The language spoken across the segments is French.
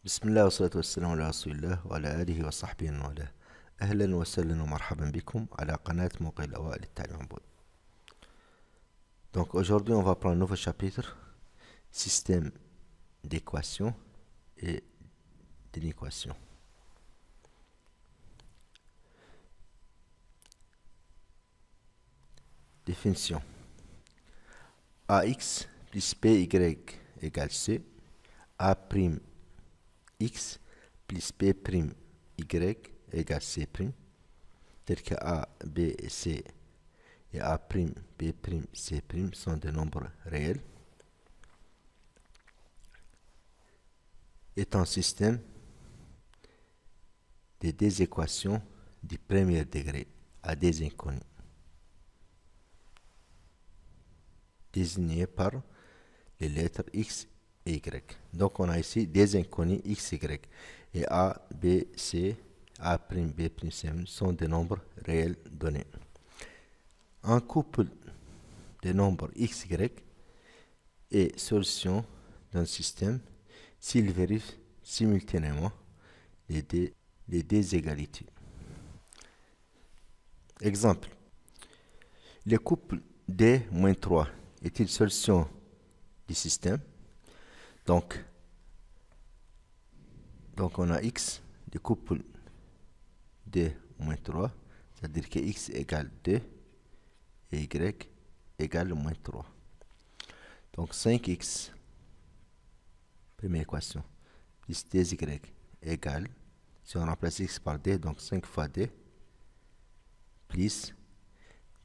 بسم الله والصلاة والسلام على رسول الله وعلى آله وصحبه ومن والاه. أهلا وسهلا ومرحبا بكم على قناة موقع الأوائل للتعليم عن بعد. Donc aujourd'hui on va prendre un nouveau chapitre, système d'équations et d'inéquations. Définition. AX plus BY égale C. A' X plus B' Y égale C'. Tel que A, B et C et A', B', C' sont des nombres réels, est un système de deux équations du premier degré à des inconnus, désignées par les lettres X et Y. Donc on a ici des inconnus X, Y. Et A, B, C, A', B', C' sont des nombres réels donnés. Un couple de nombres X, Y est solution d'un système s'il vérifie simultanément les deux égalités. Exemple. Le couple D-3 est-il solution du système? Donc on a X du couple D-3, c'est-à-dire que X égale 2 et Y égale moins 3. Donc 5X, première équation, plus 2Y égale, si on remplace X par D, donc 5 fois D, plus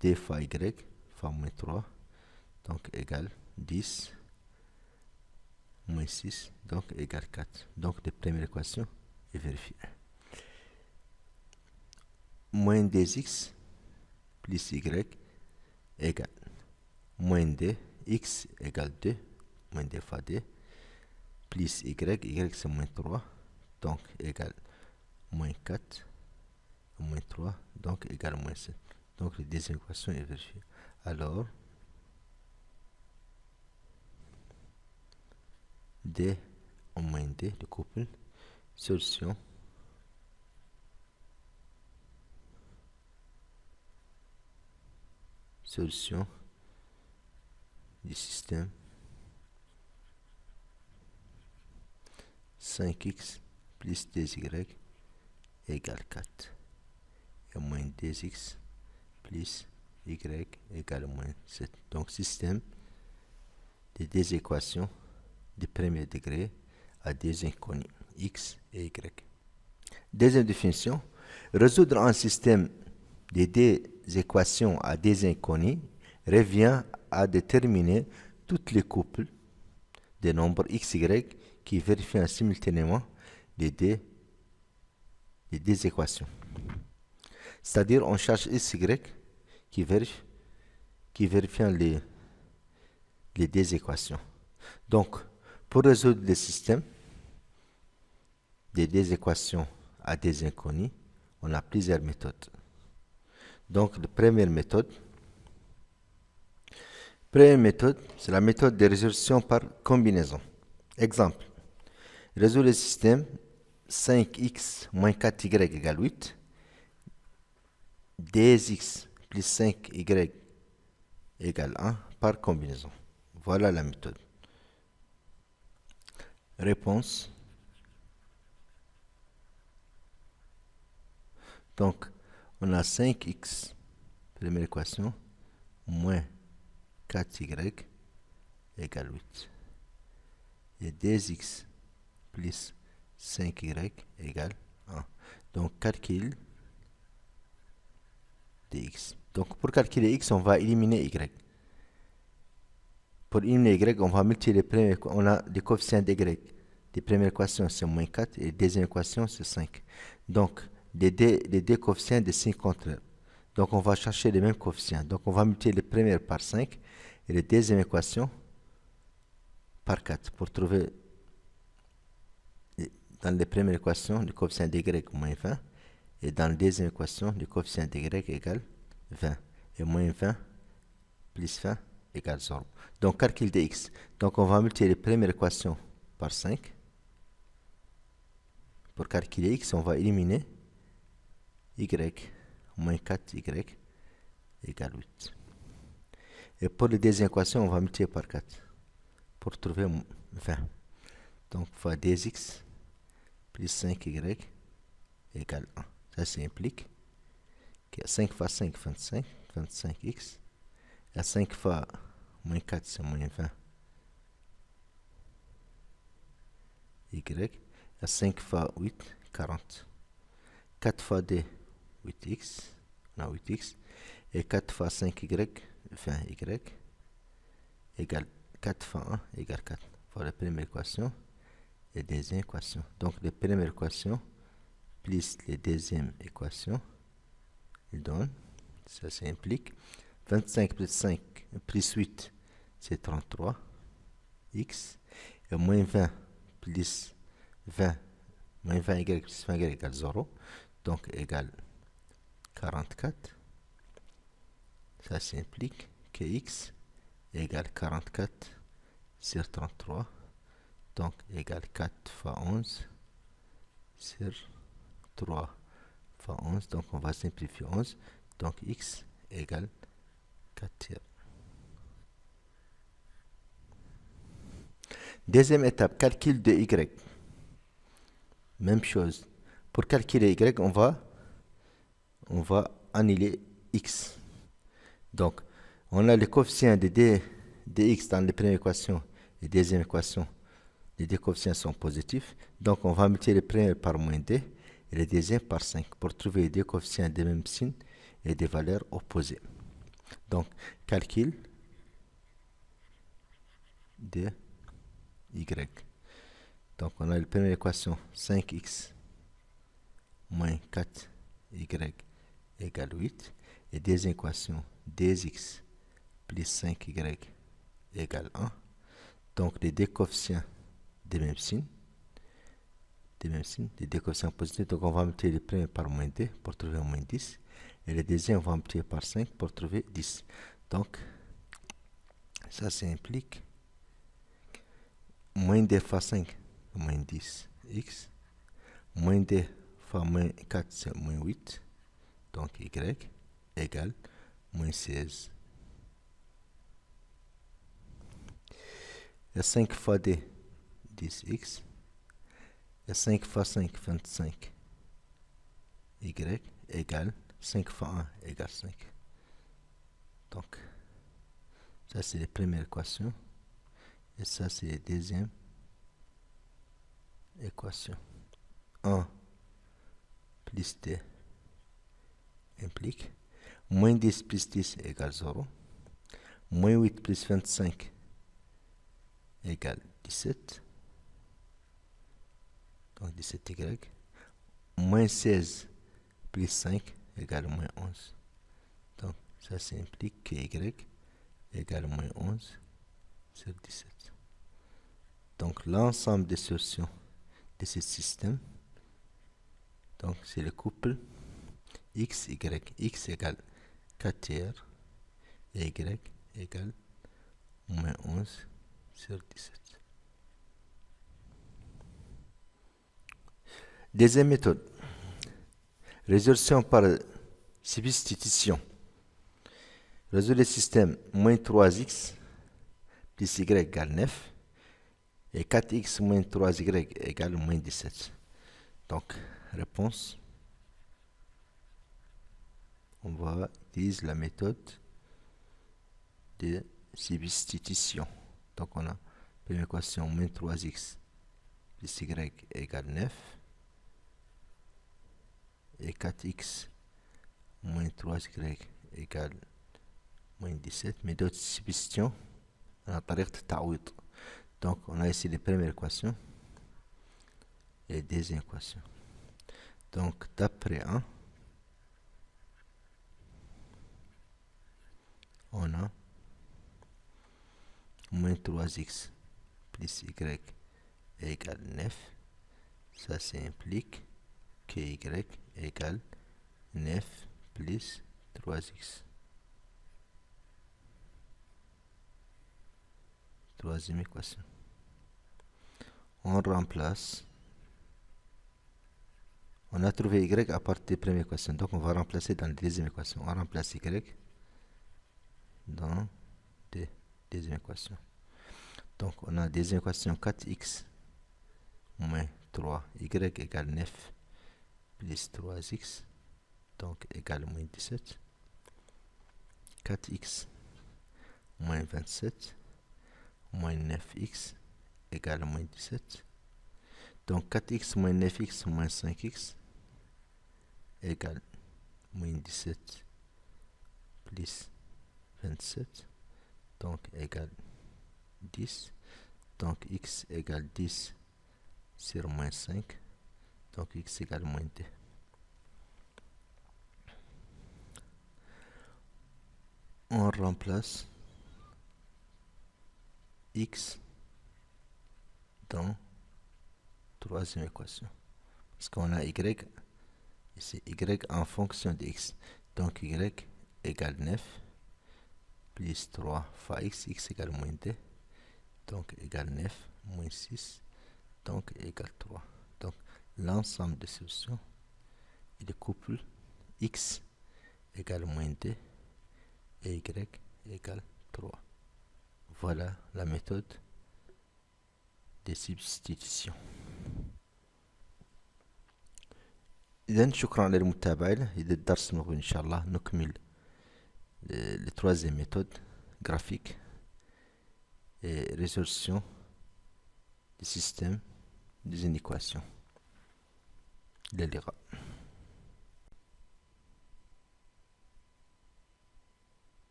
D fois Y, fois moins 3, donc égale 10, moins 6, donc égale 4. Donc la première équation est vérifiée. Moins 2X plus Y égale moins D, X égale 2, moins D fois D, plus Y c'est moins 3, donc égale moins 4, moins 3, donc égale moins 7. Donc la deuxième équation est vérifiée. Alors, D en moins D, le couple, solution du système 5X plus 2Y égale 4 et moins 2X plus Y égale moins 7. Donc système de deux équations du premier degré à deux inconnus X et Y. Deuxième définition, résoudre un système de deux équations à deux inconnus revient à déterminer tous les couples des nombres x, y qui vérifient simultanément les deux équations. C'est-à-dire on cherche x, y qui vérifient les deux équations. Donc, pour résoudre le système des deux équations à deux inconnus, on a plusieurs méthodes. Donc, la première méthode, c'est la méthode de résolution par combinaison. Exemple, résoudre le système 5x moins 4y égale 8, 2x plus 5y égale 1 par combinaison. Voilà la méthode. Réponse. Donc, on a 5x, première équation, moins 4y égale 8. Et 2x plus 5y égale 1. Donc, calcul de x. Donc, pour calculer x, on va éliminer y. Pour éliminer y, on va multiplier les premières. On a des coefficients de y. Les premières équations, c'est moins 4 et les deuxième équation, c'est 5. Donc, les deux coefficients de signes contraires. Donc, on va chercher les mêmes coefficients. Donc, on va multiplier les premières par 5 et les deuxième équation par 4 pour trouver dans les premières équations le coefficient de y moins 20 et dans la deuxième équation le coefficient de y égale 20 et moins 20 plus 20 égale 0. Donc calcul de x. Donc on va multiplier les premières équations par 5 Pour calculer x, on va éliminer y moins 4y égale 8. Et pour la deuxième équation, on va multiplier par 4 pour trouver 20. Donc, fois 2x plus 5y égale 1. Ça, ça implique que 5 fois 5, 25, 25x. Et 5 fois moins 4, c'est moins 20. Y. Et 5 fois 8, 40. 4 fois 2, 8x. On a 8x. Et 4 fois 5y, 20y. Égale 4 fois 1 égale 4. Voilà la première équation et la deuxième équation. Donc, la première équation plus la deuxième équation, il donne, ça implique 25 plus 5 plus 8, c'est 33 x, et moins 20 plus 20, moins 20y plus 20y égale 0, donc égale 44. Ça implique que x égale 44 sur 33, donc égale 4 fois 11 sur 3 fois 11, donc on va simplifier 11, donc x égale 4 tiers. Deuxième étape, calcul de y. Même chose. Pour calculer y, on va annuler x. Donc, on a le coefficient de x dans la première équation et la deuxième équation. Les deux coefficients sont positifs. Donc, on va multiplier le premier par moins 2 et le deuxième par 5 pour trouver les deux coefficients de même signe et des valeurs opposées. Donc, calcul de y. Donc, on a la première équation 5x moins 4y égale 8. Et deuxième équation 2x plus 5y égale 1. Donc, les deux coefficients des mêmes signes. Les deux coefficients positifs. Donc, on va multiplier le premier par moins 2 pour trouver moins 10. Et le deuxième, on va multiplier par 5 pour trouver 10. Donc, ça implique moins 2 fois 5, moins 10 x. Moins 2 fois moins 4, c'est moins 8. Donc, y égale moins 16. Et 5 fois 2, 10x. Et 5 fois 5, 25. Y égale 5 fois 1 égale 5. Donc, ça c'est la première équation. Et ça c'est la deuxième équation. 1 plus 2 implique moins 10 plus 10 égale 0. Moins 8 plus 25 égale 17. Donc 17y. Moins 16 plus 5 égale moins 11. Donc ça implique que y égale moins 11 sur 17. Donc l'ensemble des solutions de ce système, donc c'est le couple x, y. X égale 4 tiers et y égale moins 11 sur 17. Deuxième méthode. Résolution par substitution. Résoudre le système moins 3x plus y égale 9 et 4x moins 3y égale moins 17. Donc, réponse. On va utiliser la méthode de substitution. Donc, on a première équation moins 3x plus y égale 9 et 4x moins 3y égale moins 17. Méthode de substitution. On a طريقة التعويض. Donc, on a ici les premières équations et les deuxième équations. Donc, d'après 1, on a moins 3x plus y égale 9. Ça implique que y égale 9 plus 3x. Troisième équation. On remplace On a trouvé y à partir des premières équations. Donc on va remplacer dans la deuxième équation. On remplace y dans la deuxième équation. Donc on a deuxième équation 4x moins 3y égale 9 plus 3x, donc égale moins 17. 4x moins 27 moins 9x égale moins 17. Donc 4x moins 9x moins 5x égale moins 17 plus 27, donc égale 10. Donc x égale 10 sur moins 5, donc x égale moins 2. On remplace x dans troisième équation. Parce qu'on a y, ici y en fonction de x. Donc y égale 9 plus 3 fois x, x égale moins 2. Donc égale 9 moins 6, donc égale 3. Donc l'ensemble des solutions est le couple x égale moins 2 et y égale 3. Voilà la méthode des substitutions. إذن شكرا للمتابعة. إذا الدرس المقبل إن شاء الله نكمل le troisième méthode graphique et résolution des systèmes des inéquations. إلى اللقاء.